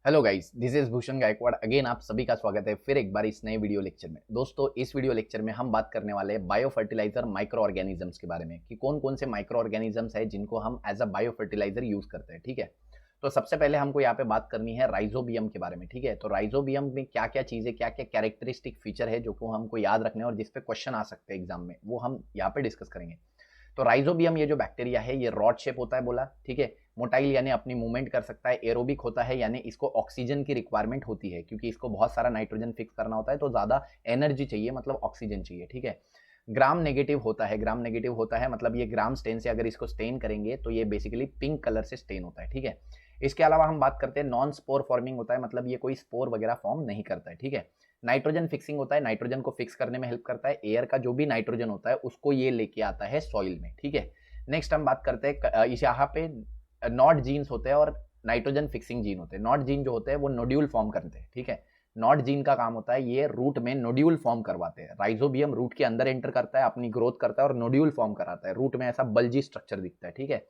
Hello guys, this is Bhushan Gaikwad. Again आप सभी का स्वागत है फिर एक बार इस नए वीडियो लेक्चर में। दोस्तों, इस वीडियो लेक्चर में हम बात करने वाले हैं बायो फर्टिलाइजर माइक्रो ऑर्गेनिजम्स के बारे में कि कौन कौन से माइक्रो ऑर्गेनिजम्स है जिनको हम as a bio fertiliser use करते हैं। ठीक है, तो सबसे पहले हमको यहाँ पे बात करनी है राइजोबियम के बारे में। ठीक है, तो राइजोबियम में क्या क्या चीजें, क्या क्या कैरेक्टरिस्टिक फीचर है जो को हमको याद रखने और जिसपे क्वेश्चन आ सकते हैं एग्जाम में, वो हम यहाँ पे डिस्कस करेंगे। तो राइजोबियम ये जो बैक्टीरिया है ये रॉड शेप होता है बोला। ठीक है, मोटाइल यानी अपनी मूवमेंट कर सकता है, एरोबिक होता है यानी इसको ऑक्सीजन की रिक्वायरमेंट होती है क्योंकि इसको बहुत सारा नाइट्रोजन फिक्स करना होता है, तो ज्यादा एनर्जी चाहिए, मतलब ऑक्सीजन चाहिए। ठीक है, ग्राम नेगेटिव होता है। ग्राम नेगेटिव होता है मतलब ये ग्राम स्टेन से अगर इसको स्टेन करेंगे तो ये बेसिकली पिंक कलर से स्टेन होता है। ठीक है, इसके अलावा हम बात करते हैं नॉन स्पोर फॉर्मिंग होता है, मतलब ये कोई स्पोर वगैरह फॉर्म नहीं करता है। ठीक है, नाइट्रोजन फिक्सिंग होता है, नाइट्रोजन को फिक्स करने में हेल्प करता है। एयर का जो भी नाइट्रोजन होता है उसको ये लेके आता है सॉइल में। ठीक है, नेक्स्ट हम बात करते हैं इस यहाँ पे नॉट जीन्स होते हैं और नाइट्रोजन फिक्सिंग जीन होते हैं। नॉट जीन जो होते हैं वो नोड्यूल फॉर्म करते हैं। ठीक है, नॉट जीन का काम होता है ये रूट में नोड्यूल फॉर्म करवाते हैं। राइजोबियम रूट के अंदर एंटर करता है, अपनी ग्रोथ करता है और नोड्यूल फॉर्म कराता है। रूट में ऐसा बल्जी स्ट्रक्चर दिखता है। ठीक है,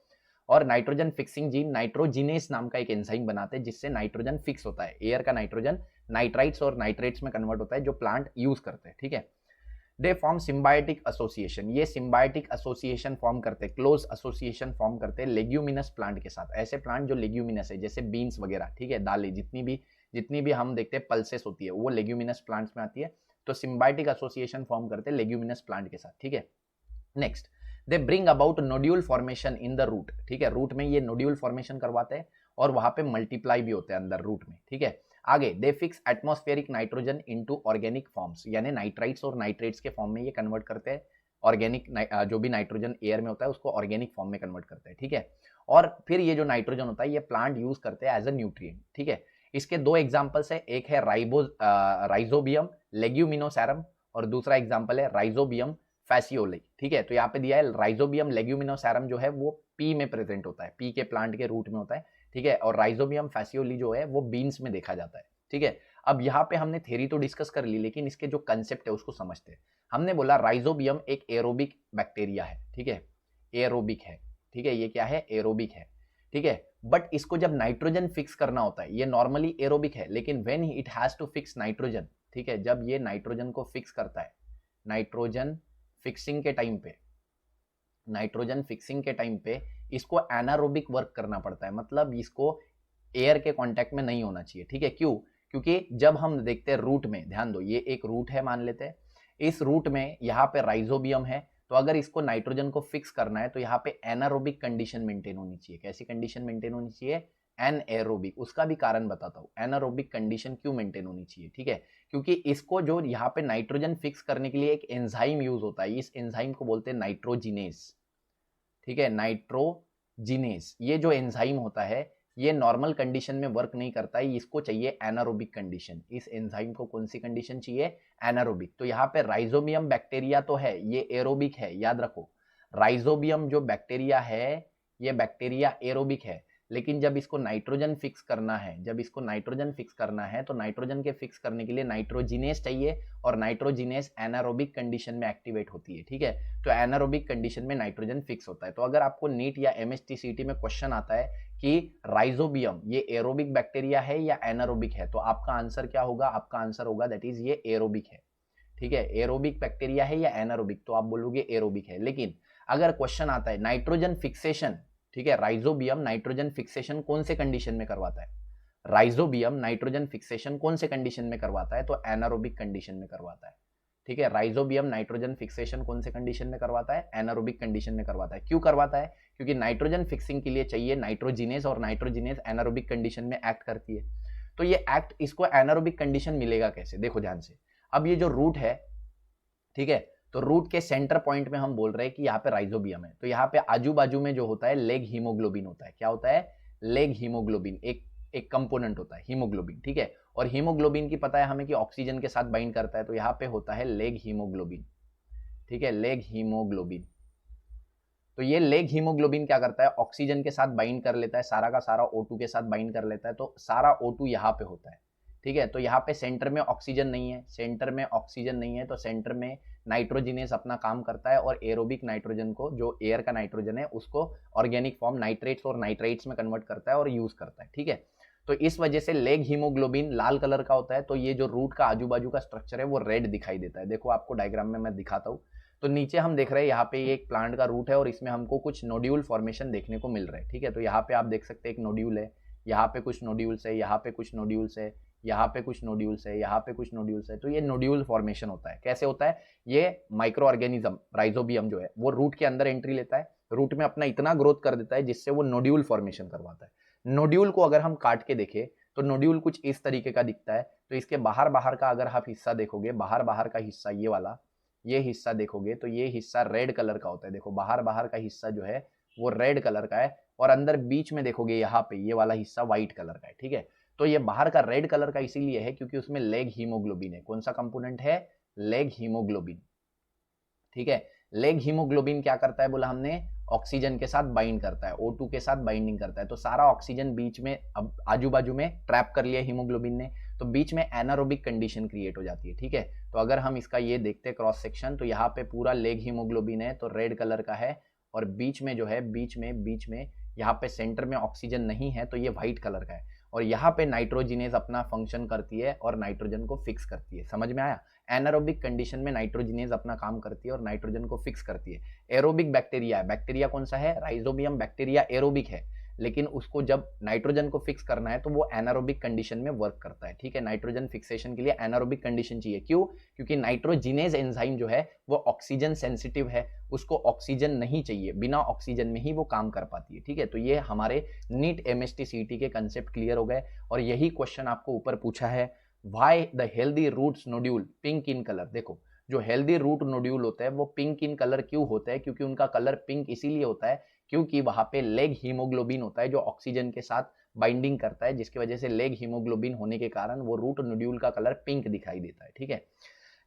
और नाइट्रोजन फिक्सिंग जीन नाइट्रोजिनेस नाम का एक एंजाइम बनाते हैं जिससे नाइट्रोजन फिक्स होता है। एयर का नाइट्रोजन नाइट्राइट्स और नाइट्रेट्स में कन्वर्ट होता है जो प्लांट यूज करते हैं। ठीक है, दे फॉर्म सिम्बायोटिक एसोसिएशन। ये सिम्बायोटिक एसोसिएशन फॉर्म करते हैं, क्लोज एसोसिएशन फॉर्म करते हैं लेग्यूमिनस प्लांट के साथ। ऐसे प्लांट जो लेग्यूमिनस है जैसे बीन्स वगैरह, ठीक है, दालें, जितनी भी हम देखते हैं पल्सेस होती है वो लेग्यूमिनस प्लांट्स में आती है। तो सिम्बायोटिक एसोसिएशन फॉर्म करते हैं लेग्यूमिनस प्लांट के साथ। ठीक है, next they bring about nodule formation in the root. ठीक है, रूट में ये नोड्यूल फॉर्मेशन करवाते हैं और वहां पे मल्टीप्लाई भी होते हैं अंदर रूट में। ठीक है, आगे दे fix atmospheric nitrogen into organic forms, यानी नाइट्राइट्स और नाइट्रेट्स के फॉर्म में ये कन्वर्ट करते हैं। ऑर्गेनिक जो भी नाइट्रोजन एयर में होता है उसको ऑर्गेनिक फॉर्म में कन्वर्ट करते हैं। ठीक है, और फिर ये जो नाइट्रोजन होता है ये प्लांट यूज करते हैं एज अ न्यूट्रिएंट। ठीक है, इसके दो एग्जांपल्स है, एक है राइजोबियम लेग्यूमिनोसैरम और दूसरा एग्जांपल है राइजोबियम फैसियोली। ठीक है, तो यहाँ पे दिया है राइजोबियम लेग्यूमिनोसैरम जो है वो पी में प्रेजेंट होता है, पी के प्लांट के रूट में होता है। ठीक है, और राइजोबियम फैसियोली जो है वो बीन्स में देखा जाता है। ठीक है, अब यहाँ पे हमने थ्योरी तो डिस्कस कर ली लेकिन इसके जो कंसेप्ट है उसको समझते हैं। हमने बोला राइजोबियम एक एरोबिक बैक्टीरिया है। ठीक है, एरोबिक है। ठीक है, ये क्या है, एरोबिक है। ठीक है, बट इसको जब नाइट्रोजन फिक्स करना होता है, ये नॉर्मली एरोबिक है लेकिन when it has to fix nitrogen, ठीक है, जब ये नाइट्रोजन को फिक्स करता है, नाइट्रोजन फिक्सिंग के टाइम पे, नाइट्रोजन फिक्सिंग के टाइम पे इसको एनारोबिक वर्क करना पड़ता है, मतलब इसको एयर के कांटेक्ट में नहीं होना चाहिए। ठीक है, क्यों? क्योंकि जब हम देखते हैं रूट में, ध्यान दो ये एक रूट है मान लेते हैं, इस रूट में यहाँ पे राइजोबियम है, तो अगर इसको नाइट्रोजन को फिक्स करना है तो यहाँ पे एनारोबिक कंडीशन मेंटेन होनी चाहिए। कैसी कंडीशन मेंटेन होनी चाहिए? एनएरोबिक। उसका भी कारण बताता हूँ, एनारोबिक कंडीशन क्यों मेंटेन होनी चाहिए। ठीक है, क्योंकि इसको जो यहाँ पे नाइट्रोजन फिक्स करने के लिए एक एंजाइम यूज होता है, इस एंजाइम को बोलते हैं नाइट्रोजिनेस। ठीक है, नाइट्रोजिनेस, ये जो एंजाइम होता है ये नॉर्मल कंडीशन में वर्क नहीं करता है, इसको चाहिए एनारोबिक कंडीशन। इस एंजाइम को कौन सी कंडीशन चाहिए? एनारोबिक। तो यहाँ पे राइजोबियम बैक्टीरिया तो है, ये एरोबिक है, याद रखो। राइजोबियम जो बैक्टीरिया है ये बैक्टीरिया एरोबिक है, लेकिन जब इसको नाइट्रोजन फिक्स करना है, जब इसको नाइट्रोजन फिक्स करना है तो नाइट्रोजन के फिक्स करने के लिए नाइट्रोजिनेस चाहिए और नाइट्रोजिनेस एनारोबिक कंडीशन में एक्टिवेट होती है। ठीक है, तो एनारोबिक कंडीशन में नाइट्रोजन फिक्स होता है। तो अगर आपको नीट या एमएसटीसीटी में क्वेश्चन आता है कि राइजोबियम ये एरोबिक बैक्टीरिया है या एनारोबिक है, तो आपका आंसर क्या होगा? आपका आंसर होगा दैट इज ये एरोबिक है। ठीक है, एरोबिक बैक्टीरिया है या एनारोबिक, तो आप बोलोगे एरोबिक है। लेकिन अगर क्वेश्चन आता है नाइट्रोजन फिक्सेशन, ठीक है, राइजोबियम नाइट्रोजन फिक्सेशन कौन से कंडीशन में करवाता है? राइजोबियम नाइट्रोजन फिक्सेशन कौन से कंडीशन में करवाता है? तो एनारोबिक कंडीशन में करवाता है। ठीक है, राइजोबियम नाइट्रोजन फिक्सेशन कौन से कंडीशन में करवाता है? एनारोबिक कंडीशन में करवाता है। क्यों करवाता है? क्योंकि नाइट्रोजन फिक्सिंग के लिए चाहिए नाइट्रोजिनेस और नाइट्रोजिनेस एनारोबिक कंडीशन में एक्ट करती है। तो ये एक्ट, इसको एनारोबिक कंडीशन मिलेगा कैसे? देखो ध्यान से, अब ये जो रूट है, ठीक है, तो रूट के सेंटर पॉइंट में हम बोल रहे हैं कि यहाँ पे राइजोबियम है, तो यहाँ पे आजू बाजू में जो होता है लेग हीमोग्लोबिन होता है। क्या होता है? लेग हीमोग्लोबिन, एक एक कंपोनेंट होता है हीमोग्लोबिन। ठीक है, और हीमोग्लोबिन की पता है हमें कि ऑक्सीजन के साथ बाइंड करता है, तो यहाँ पे होता है लेग हीमोग्लोबिन। ठीक है, लेग हीमोग्लोबिन। तो ये लेग हीमोग्लोबिन क्या करता है? ऑक्सीजन के साथ बाइंड कर लेता है, सारा का सारा O2 के साथ बाइंड कर लेता है, तो सारा O2 यहाँ पे होता है। ठीक है, तो यहाँ पे सेंटर में ऑक्सीजन नहीं है, सेंटर में ऑक्सीजन नहीं है, तो सेंटर में नाइट्रोजिनेस अपना काम करता है और एरोबिक नाइट्रोजन को, जो एयर का नाइट्रोजन है, उसको ऑर्गेनिक फॉर्म नाइट्रेट्स और नाइट्राइट्स में कन्वर्ट करता है और यूज करता है। ठीक है, तो इस वजह से लेग हीमोग्लोबिन लाल कलर का होता है, तो ये जो रूट का आजू बाजू का स्ट्रक्चर है वो रेड दिखाई देता है। देखो आपको डायग्राम में मैं दिखाता हूँ। तो नीचे हम देख रहे हैं यहाँ पे ये एक प्लांट का रूट है और इसमें हमको कुछ नोड्यूल फॉर्मेशन देखने को मिल रहा है, ठीक है। तो यहाँ पे आप देख सकते हैं एक नोड्यूल है, यहाँ पे कुछ नोड्यूल्स है, यहाँ पे कुछ नोड्यूल्स है, यहाँ पे कुछ नोड्यूल्स है, यहाँ पे कुछ नोड्यूल्स है। तो ये नोड्यूल फॉर्मेशन होता है। कैसे होता है? ये माइक्रो ऑर्गेनिज्म राइजोबियम जो है वो रूट के अंदर एंट्री लेता है, रूट में अपना इतना ग्रोथ कर देता है जिससे वो नोड्यूल फॉर्मेशन करवाता है। नोड्यूल को अगर हम काट के देखें तो नोड्यूल कुछ इस तरीके का दिखता है। तो इसके बाहर बाहर का अगर आप हिस्सा देखोगे, बाहर बाहर का हिस्सा ये वाला, ये हिस्सा देखोगे तो ये हिस्सा रेड कलर का होता है। देखो बाहर बाहर का हिस्सा जो है वो रेड कलर का है और अंदर बीच में देखोगे यहाँ पे ये वाला हिस्सा व्हाइट कलर का है, ठीक है। तो ये बाहर का रेड कलर का इसीलिए है क्योंकि उसमें लेग हीमोग्लोबिन है। कौन सा कंपोनेंट है? लेग हीमोग्लोबिन, ठीक है। लेग हीमोग्लोबिन क्या करता है बोला हमने? ऑक्सीजन के साथ बाइंड करता है, O2 के साथ बाइंडिंग करता है। तो सारा ऑक्सीजन बीच में अब आजू बाजू में ट्रैप कर लिया हीमोग्लोबिन ने, तो बीच में एनारोबिक कंडीशन क्रिएट हो जाती है, ठीक है। तो अगर हम इसका ये देखते हैं क्रॉस सेक्शन, तो यहाँ पे पूरा लेग हीमोग्लोबिन है तो रेड कलर का है और बीच में जो है बीच में यहाँ पे सेंटर में ऑक्सीजन नहीं है तो ये व्हाइट कलर का है और यहाँ पे नाइट्रोजिनेज अपना फंक्शन करती है और नाइट्रोजन को फिक्स करती है। समझ में आया? एनारोबिक कंडीशन में नाइट्रोजिनेज अपना काम करती है और नाइट्रोजन को फिक्स करती है। एरोबिक बैक्टीरिया है, बैक्टीरिया कौन सा है? राइजोबियम बैक्टीरिया एरोबिक है, लेकिन उसको जब नाइट्रोजन को फिक्स करना है तो वो एनारोबिक कंडीशन में वर्क करता है, ठीक है। नाइट्रोजन फिक्सेशन के लिए एनारोबिक कंडीशन चाहिए। क्यों? क्योंकि नाइट्रोजिनेज एंजाइम जो है वो ऑक्सीजन सेंसिटिव है, उसको ऑक्सीजन नहीं चाहिए, बिना ऑक्सीजन में ही वो काम कर पाती है, ठीक है। तो ये हमारे नीट एमएसटी सीईटी के कंसेप्ट क्लियर हो गए और यही क्वेश्चन आपको ऊपर पूछा है, why the healthy roots nodule pink in colour. देखो जो हेल्दी रूट नोड्यूल होता है वो पिंक इन कलर क्यों होता है? क्योंकि उनका कलर पिंक इसीलिए होता है क्योंकि वहां पे लेग हीमोग्लोबिन होता है जो ऑक्सीजन के साथ बाइंडिंग करता है, जिसकी वजह से लेग हीमोग्लोबिन होने के कारण वो रूट नोड्यूल का कलर पिंक दिखाई देता है, ठीक है।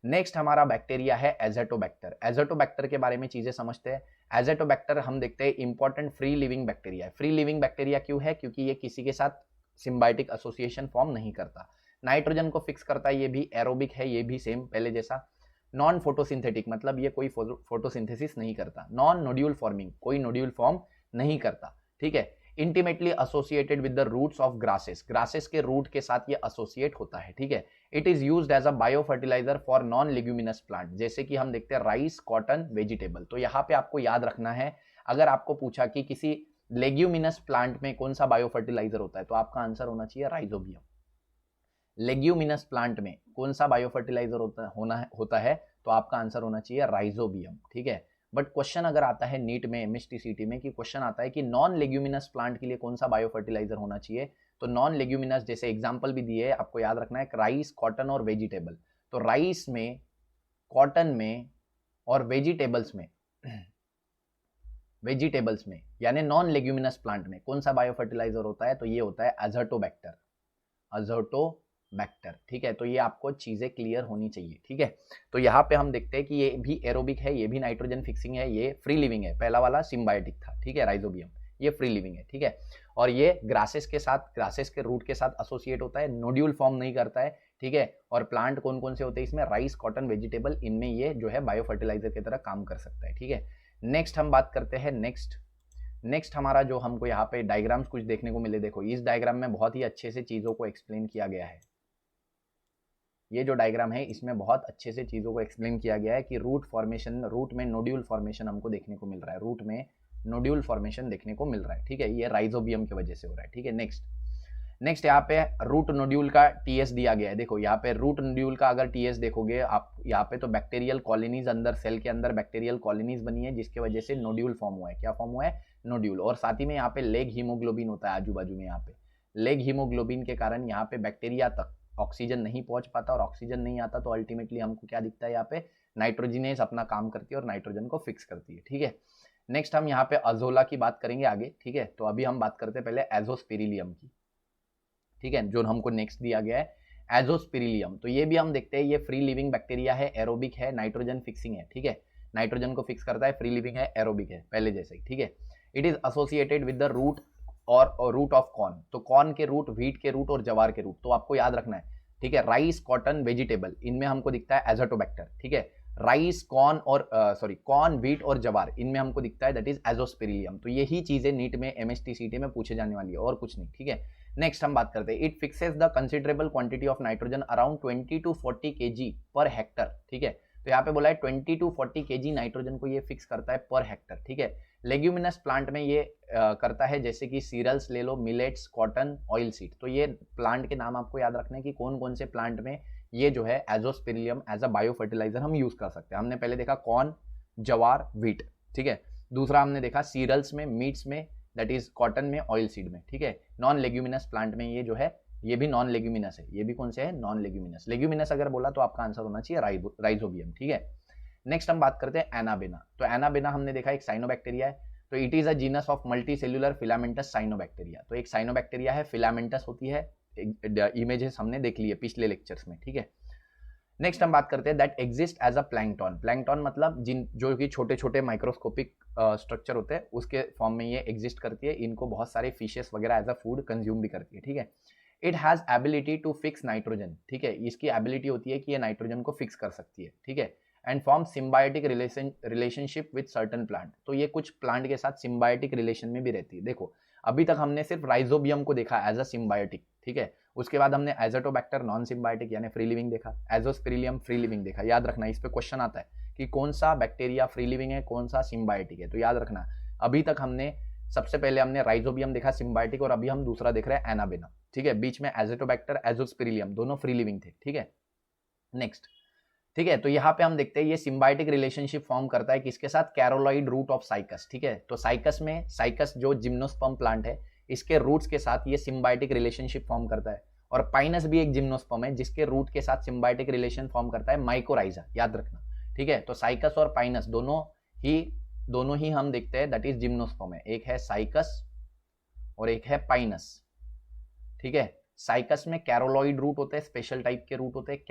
नेक्स्ट हमारा बैक्टीरिया है एज़ोटोबैक्टर। एज़ोटोबैक्टर के बारे में चीजें समझते हैं। एज़ोटोबैक्टर हम देखते हैं इंपॉर्टेंट फ्री लिविंग बैक्टीरिया है। फ्री लिविंग बैक्टीरिया क्यों है? क्योंकि ये किसी के साथ सिम्बायोटिक एसोसिएशन फॉर्म नहीं करता। नाइट्रोजन को फिक्स करता है, ये भी एरोबिक है, ये भी सेम पहले जैसा। नॉन फोटोसिंथेटिक मतलब ये कोई फोटोसिंथेसिस नहीं करता। नॉन नोड्यूल फॉर्मिंग, कोई नोड्यूल फॉर्म नहीं करता, ठीक है। Intimately associated with the roots of grasses, grasses के रूट के साथ ये एसोसिएट होता है, ठीक है। It is used as a bio fertiliser for non leguminous plant, जैसे कि हम देखते हैं राइस, कॉटन, वेजिटेबल। तो यहाँ पे आपको याद रखना है, अगर आपको पूछा कि किसी लेग्यूमिनस प्लांट में कौन सा बायो फर्टिलाइजर होता है तो आपका आंसर होना चाहिए राइजोबियम। लेग्यूमिनस प्लांट में कौन सा बायो फर्टिलाइजर होता है तो आपका आंसर होना चाहिए राइजोबियम, ठीक है। बट क्वेश्चन अगर आता है नीट में, एमएसटी सीटी में, कि क्वेश्चन आता है कि नॉन लेग्यूमिनस प्लांट के लिए कौन सा बायो फर्टिलाइजर होना चाहिए, तो नॉन लेग्यूमिनस जैसे एग्जांपल भी दिए है, आपको याद रखना है राइस, कॉटन और वेजिटेबल। तो राइस में, कॉटन में और वेजिटेबल्स में यानी नॉन लेग्यूमिनस प्लांट में कौन सा बायो फर्टिलाइजर होता है, तो ये होता है एज़ोटोबैक्टर, ठीक है। तो ये आपको चीजें क्लियर होनी चाहिए, ठीक है। तो यहाँ पे हम देखते हैं कि ये भी एरोबिक है, ये भी नाइट्रोजन फिक्सिंग है, ये फ्री लिविंग है। पहला वाला सिम्बायोटिक था, ठीक है, राइजोबियम, ये फ्री लिविंग है, ठीक है। और ये ग्रासेस के रूट के साथ एसोसिएट होता है, नोड्यूल फॉर्म नहीं करता है, ठीक है। और प्लांट कौन कौन से होते हैं इसमें? राइस, कॉटन, वेजिटेबल, इनमें ये जो है बायो फर्टिलाइजर की तरह काम कर सकता है, ठीक है। नेक्स्ट हम बात करते हैं नेक्स्ट हमारा जो हमको यहाँ पे डायग्राम्स कुछ देखने को मिले। देखो इस डायग्राम में बहुत ही अच्छे से चीजों को एक्सप्लेन किया गया है। ये जो डायग्राम है इसमें बहुत अच्छे से चीजों को एक्सप्लेन किया गया है कि रूट में नोड्यूल फॉर्मेशन हमको देखने को मिल रहा है, रूट में नोड्यूल फॉर्मेशन देखने को मिल रहा है, ठीक है। ये राइजोबियम की वजह से हो रहा है, ठीक है। नेक्स्ट यहाँ पे रूट नोड्यूल का टीएस दिया गया है। देखो यहाँ पे रूट नोड्यूल का अगर टीएस देखोगे आप यहाँ पे, तो बैक्टीरियल कॉलोनीज अंदर, सेल के अंदर बैक्टीरियल कॉलोनीज बनी है जिसकी वजह से नोड्यूल फॉर्म हुआ है। क्या फॉर्म हुआ है? नोड्यूल। और साथ ही में यहाँ पे लेग हीमोग्लोबिन होता है आजू बाजू में, यहाँ पे लेग हीमोग्लोबिन के कारण यहाँ पे बैक्टीरिया तक ऑक्सीजन नहीं पहुंच पाता और ऑक्सीजन नहीं आता तो अल्टीमेटली हमको क्या दिखता है? यहाँ पे नाइट्रोजिनेज अपना काम करती है और नाइट्रोजन को फिक्स करती है, ठीक है। नेक्स्ट हम यहाँ पे अजोला की बात करेंगे आगे, ठीक है। तो अभी हम बात करते हैं पहले एजोस्पिरिलियम की, ठीक है, जो हमको नेक्स्ट दिया गया है एजोस्पिरिलियम। तो ये भी हम देखते हैं, ये फ्री लिविंग बैक्टीरिया है, एरोबिक है, नाइट्रोजन फिक्सिंग है, ठीक है। नाइट्रोजन को फिक्स करता है, फ्री लिविंग है, एरोबिक है, पहले जैसे ही, ठीक है। It is associated with the root और रूट ऑफ कॉर्न। तो कॉर्न के रूट, व्हीट के रूट और जवार के रूट, तो आपको याद रखना है, ठीक है। राइस, कॉटन, वेजिटेबल, इनमें हमको दिखता है एज़ोटोबैक्टर, ठीक है। राइस, कॉर्न, व्हीट और जवार, इनमें हमको दिखता है दैट इज एजोस्पिरिलियम। तो यही चीजें नीट में, एमएसटी सीटी में पूछे जाने वाली है और कुछ नहीं, ठीक है। नेक्स्ट हम बात करते हैं, it fixes the considerable quantity of nitrogen around 20 to 40 kg per hectare, ठीक है। तो यहाँ पे बोला है 20 to 40 kg नाइट्रोजन को ये फिक्स करता है पर हेक्टर, ठीक है। लेग्यूमिनस प्लांट में ये करता है, जैसे कि सीरियल्स ले लो, मिलेट्स, कॉटन, ऑयल सीड। तो ये प्लांट के नाम आपको याद रखने कि कौन कौन से प्लांट में ये जो है एजोस्पिरिलियम एज अ बायो फर्टिलाइजर हम यूज कर सकते हैं। हमने पहले देखा कॉर्न, जवार, व्हीट, ठीक है। दूसरा हमने देखा सीरियल्स में, मीट्स में, दैट इज कॉटन में, ऑयल सीड में, ठीक है। नॉन लेग्यूमिनस प्लांट में ये जो है ये भी नॉन लेग्यूमिनस है। ये भी कौन से है? Non leguminous. लेग्यूमिनस अगर बोला तो आपका आंसर होना चाहिए राइजोबियम, ठीक है। नेक्स्ट हम बात करते हैं एनाबेना। तो एनाबेना हमने देखा एक साइनोबैक्टीरिया है। तो it is a genus of multi cellular filamentous cyanobacteria. तो एक साइनोबैक्टीरिया है, फिलामेंटस होती है, इमेजेस हमने देख ली है पिछले लेक्चर्स में, ठीक है। नेक्स्ट हम बात करते हैं that exist as a plankton. Plankton मतलब जिन जो कि छोटे छोटे माइक्रोस्कोपिक स्ट्रक्चर होते हैं उसके फॉर्म में ये एग्जिस्ट करती है। इनको बहुत सारे फिशेस वगैरह एज अ फूड कंज्यूम भी करती है, ठीक है। It has ability to fix nitrogen, ठीक है। इसकी एबिलिटी होती है कि ये नाइट्रोजन को फिक्स कर सकती है, ठीक है। And form symbiotic relationship with certain plant. तो ये कुछ प्लांट के साथ सिम्बायोटिक रिलेशन में भी रहती है। देखो अभी तक हमने सिर्फ राइजोबियम को देखा एज अ सिम्बायोटिक, ठीक है। उसके बाद हमने एजोटोबैक्टर नॉन सिम्बायोटिक यानी फ्री लिविंग देखा, एजोस्पिरिलियम फ्री लिविंग देखा। याद रखना इस पे क्वेश्चन आता है कि कौन सा बैक्टीरिया फ्री लिविंग है, कौन सा सिम्बायोटिक है। तो याद रखना अभी तक हमने सबसे पहले हमने राइजोबियम देखा सिम्बायोटिक, और अभी हम दूसरा देख रहे हैं एनाबेना, ठीक है। बीच में एजोटोबैक्टर, एजोस्पिरिलियम दोनों फ्री लिविंग थे, ठीक है। नेक्स्ट, ठीक है। तो यहाँ पे हम देखते हैं ये सिम्बायोटिक रिलेशनशिप फॉर्म करता है किसके साथ? कैरोलॉइड रूट ऑफ साइकस, ठीक है। तो साइकस में, साइकस जो जिम्नोस्पर्म प्लांट है, इसके रूट्स के साथ ये सिम्बायोटिक रिलेशनशिप फॉर्म करता है। और पाइनस भी एक जिम्नोस्पर्म है जिसके रूट के साथ सिम्बायोटिक रिलेशन फॉर्म करता है माइकोराइजा, याद रखना, ठीक है। तो साइकस और पाइनस दोनों ही हम देखते हैं दैट इज जिम्नोस्पर्म है। एक है साइकस और एक है पाइनस, ठीक है। साइकस में कैरोलॉइड रूट होते हैं, स्पेशल टाइप के रूट होते हैं,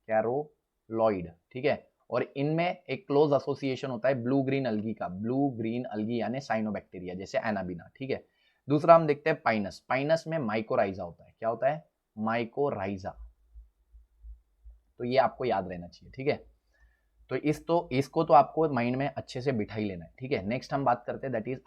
कैरोलॉइड, ठीक है। और इनमें एक क्लोज एसोसिएशन होता है ब्लू ग्रीन अलगी का, ब्लू ग्रीन अलगी यानी साइनोबैक्टीरिया जैसे एनाबिना, ठीक है। दूसरा हम देखते हैं पाइनस। पाइनस में माइकोराइजा होता है। क्या होता है? माइकोराइजा। तो ये आपको याद रहना चाहिए, ठीक है। तो इसको तो आपको माइंड में अच्छे से बिठा ही लेना है, ठीक है। नेक्स्ट हम बात करते हैं दैट इज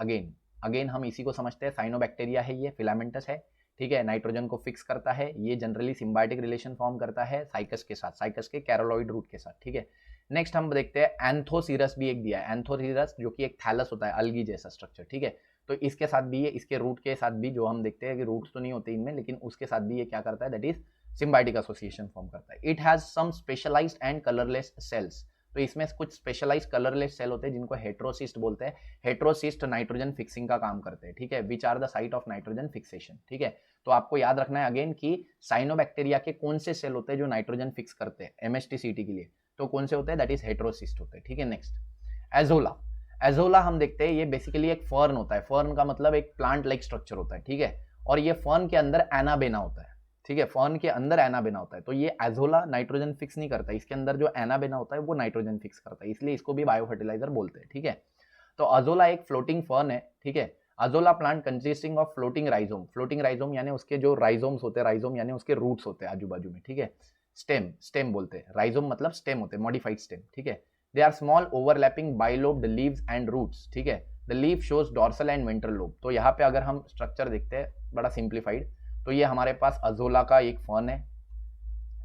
अगेन हम इसी को समझते हैं, साइनोबैक्टीरिया है, ये फिलामेंटस है, ठीक है। नाइट्रोजन को फिक्स करता है, ये जनरली सिम्बायोटिक रिलेशन फॉर्म करता है साइकस के साथ, साइकस के कैरोलॉइड रूट के साथ, ठीक है। नेक्स्ट हम देखते हैं एंथोसीरस भी एक दिया है, एंथोसीरस जो कि एक थैलस होता है, अलगी जैसा स्ट्रक्चर, ठीक है। तो इसके साथ भी ये, इसके रूट के साथ भी जो हम देखते हैं कि रूट्स तो नहीं होते इनमें, लेकिन उसके साथ भी ये क्या करता है that is symbiotic association form करता है। It has some specialised and colourless cells. तो इसमें कुछ स्पेशलाइज कलरलेस सेल होते हैं जिनको हेट्रोसिस्ट बोलते हैं। हेट्रोसिस्ट नाइट्रोजन फिक्सिंग का काम करते हैं, ठीक है। Which are the site of nitrogen fixation, ठीक है। तो आपको याद रखना है अगेन कि साइनोबैक्टीरिया के कौन से सेल होते हैं जो नाइट्रोजन फिक्स करते हैं एमएसटीसीटी के लिए, तो कौन से होते हैं दैट इज हेट्रोसिस्ट होते हैं, ठीक है। Next azolla. एजोला हम देखते हैं ये बेसिकली एक फर्न होता है। फर्न का मतलब एक प्लांट लाइक स्ट्रक्चर होता है, ठीक है। और ये फर्न के अंदर एनाबेना होता है, ठीक है। फर्न के अंदर एनाबेना होता है। तो ये एजोला नाइट्रोजन फिक्स नहीं करता, इसके अंदर जो एनाबेना होता है वो नाइट्रोजन फिक्स करता है, इसलिए इसको भी बायो फर्टिलाइजर बोलते हैं, ठीक है। तो अजोला एक फ्लोटिंग फर्न है, ठीक है। Azolla plant consisting of floating rhizome. Floating rhizome यानी उसके जो राइजोम्स होते हैं, राइजोम यानी उसके रूट्स होते हैं आजू बाजू में, ठीक है। स्टेम बोलते हैं, राइजोम मतलब स्टेम होते हैं, मॉडिफाइड स्टेम, ठीक है। They are small overlapping bilobed leaves and roots, ठीक है। The leaf shows dorsal and ventral lobe. तो यहाँ पे अगर हम स्ट्रक्चर देखते हैं बड़ा सिंप्लीफाइड, तो ये हमारे पास अजोला का एक फर्न है,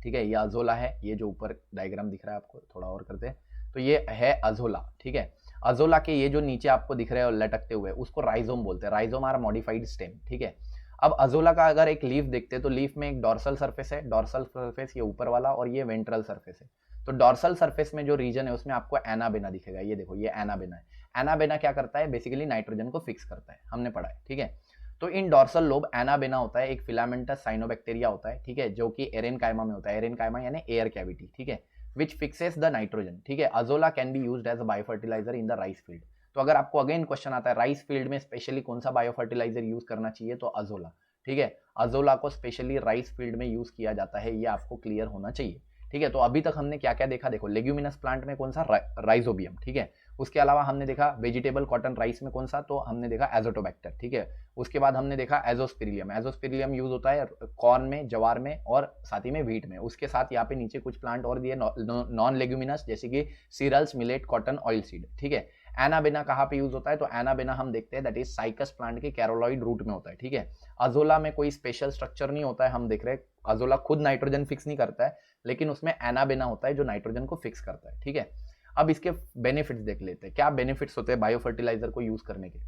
ठीक है। ये अजोला है, ये जो ऊपर डायग्राम दिख रहा है आपको, थोड़ा और करते हैं, तो ये है अजोला, ठीक है। अजोला के ये जो नीचे आपको दिख रहे हैं लटकते हुए उसको राइजोम बोलते हैं। राइजोम आर मॉडिफाइड स्टेम, ठीक है। अब अजोला का अगर एक लीफ देखते हैं तो लीफ में एक डॉर्सल सरफेस है, डॉर्सल सरफेस ये ऊपर वाला, और ये वेंट्रल सरफेस है। तो डॉर्सल सरफेस में जो रीजन है उसमें आपको एनाबेना दिखेगा, ये देखो ये एनाबेना है। एनाबेना क्या करता है? बेसिकली नाइट्रोजन को फिक्स करता है, हमने पढ़ा है, ठीक है। तो इन डॉर्सल लोब एनाबेना होता है, एक फिलामेंटस साइनोबैक्टीरिया होता है, ठीक है, जो कि एरेनकाइमा में होता है। एरेनकाइमा यानी एयर कैविटी, ठीक है, विच फिक्सेस द नाइट्रोजन, ठीक है। Azolla can be used as a biofertiliser in the rice field. तो अगर आपको अगेन क्वेश्चन आता है राइस फील्ड में स्पेशली कौन सा बायोफर्टिलाइजर यूज करना चाहिए, तो अजोला, ठीक है। अजोला को स्पेशली राइस फील्ड में यूज किया जाता है, ये आपको क्लियर होना चाहिए, ठीक है। तो अभी तक हमने क्या क्या देखा, देखो लेग्यूमिनस प्लांट में कौन सा? राइजोबियम, ठीक है। उसके अलावा हमने देखा वेजिटेबल कॉटन राइस में कौन सा? तो हमने देखा एजोटोबैक्टर, ठीक है। उसके बाद हमने देखा एजोस्पिरिलियम। एजोस्पिरिलियम यूज होता है कॉर्न में, जवार में और साथ ही में व्हीट में। उसके साथ यहाँ पे नीचे कुछ प्लांट और दिए नॉन लेग्यूमिनस जैसे कि cereals, millet, cotton, oil seed, ठीक है। एनाबेना कहाँ पे यूज होता है, तो एनाबेना हम देखते हैं दैट इज साइकस प्लांट के कैरोलॉइड रूट में होता है, ठीक है। अजोला में कोई स्पेशल स्ट्रक्चर नहीं होता है, हम देख रहे हैं अजोला खुद नाइट्रोजन फिक्स नहीं करता है, लेकिन उसमें एनाबेना होता है जो नाइट्रोजन को फिक्स करता है, ठीक है। अब इसके बेनिफिट्स देख लेते हैं, क्या बेनिफिट्स होते हैं बायो फर्टिलाइजर को यूज करने के।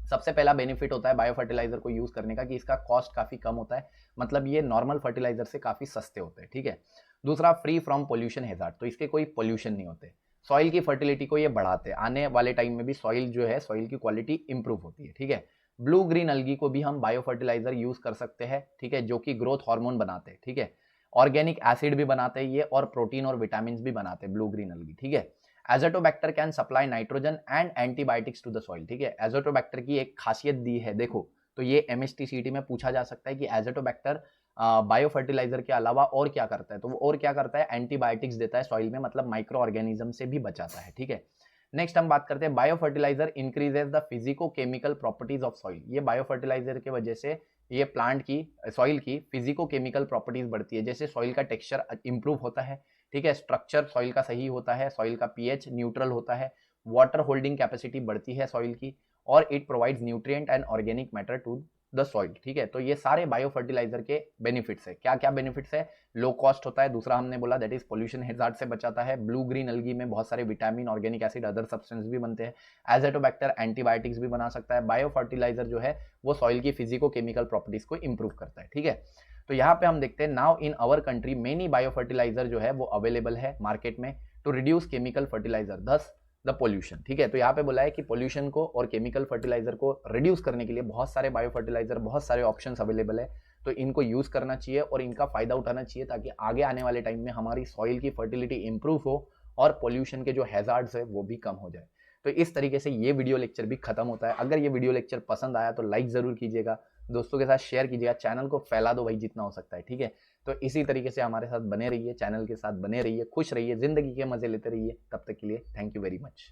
सबसे पहला बेनिफिट होता है बायो फर्टिलाइजर को यूज करने का कि इसका कॉस्ट काफी कम होता है, मतलब ये नॉर्मल फर्टिलाइजर से काफी सस्ते होते हैं, ठीक है। दूसरा, फ्री फ्रॉम पोल्यूशन हैजार्ड, तो इसके कोई पोल्यूशन नहीं होते। सॉइल की फर्टिलिटी को ये बढ़ाते हैं, आने वाले टाइम में भी सॉइल जो है, सॉइल की क्वालिटी इंप्रूव होती है, ठीक है। ब्लू ग्रीन अलगी को भी हम बायो फर्टिलाइजर यूज कर सकते हैं, ठीक है, जो कि ग्रोथ हार्मोन बनाते हैं, ठीक है। ऑर्गेनिक एसिड भी बनाते हैं ये, और प्रोटीन और विटामिन भी बनाते हैं ब्लू ग्रीन अलगी, ठीक है। Azotobacter can supply nitrogen and antibiotics to the soil, ठीक है। एजोटोबैक्टर की एक खासियत दी है, देखो तो ये एमएसटी में पूछा जा सकता है कि एजोटोबैक्टर बायो फर्टिलाइजर के अलावा और क्या करता है, तो वो और क्या करता है, एंटीबायोटिक्स देता है सॉइल में, मतलब माइक्रो ऑर्गेनिज्म से भी बचाता है, ठीक है। नेक्स्ट हम बात करते हैं bio fertiliser increases the physico chemical properties of soil. ये बायो फर्टिलाइजर की वजह से ये प्लांट की, सॉइल की फिजिको केमिकल प्रॉपर्टीज बढ़ती है, जैसे सॉइल का टेक्सचर इंप्रूव होता है, ठीक है, स्ट्रक्चर सॉइल का सही होता है, सॉइल का पीएच न्यूट्रल होता है, वाटर होल्डिंग कैपेसिटी बढ़ती है सॉइल की, और it provides nutrient and organic matter to the soil, ठीक है। तो ये सारे बायो फर्टिलाइजर के बेनिफिट्स है। क्या क्या बेनिफिट्स है, लो कॉस्ट होता है, दूसरा हमने बोला दैट इज पोल्यूशन हैजार्ड से बचाता है, ब्लू ग्रीन अलगी में बहुत सारे vitamin, organic acid, other substance भी बनते हैं, एजेटोबैक्टर एंटीबायोटिक्स भी बना सकता है, बायो फर्टिलाइजर जो है वो सॉइल की फिजिको केमिकल प्रॉपर्टीज को इंप्रूव करता है, ठीक है। तो यहाँ पे हम देखते हैं now in our country many bio fertiliser जो है वो अवेलेबल है मार्केट में to reduce chemical fertiliser thus the pollution, ठीक है। तो यहाँ पे बोला है कि पोल्यूशन को और केमिकल फर्टिलाइजर को रिड्यूस करने के लिए बहुत सारे बायो फर्टिलाइजर, बहुत सारे ऑप्शंस अवेलेबल है, तो इनको यूज करना चाहिए और इनका फायदा उठाना चाहिए, ताकि आगे आने वाले टाइम में हमारी सॉइल की फर्टिलिटी इंप्रूव हो और पोल्यूशन के जो हैजार्ड्स है वो भी कम हो जाए। तो इस तरीके से ये वीडियो लेक्चर भी खत्म होता है। अगर ये वीडियो लेक्चर पसंद आया तो लाइक जरूर कीजिएगा, दोस्तों के साथ शेयर कीजिएगा, चैनल को फैला दो भाई जितना हो सकता है, ठीक है। तो इसी तरीके से हमारे साथ बने रहिए, चैनल के साथ बने रहिए, खुश रहिए, जिंदगी के मजे लेते रहिए। तब तक के लिए थैंक यू वेरी मच।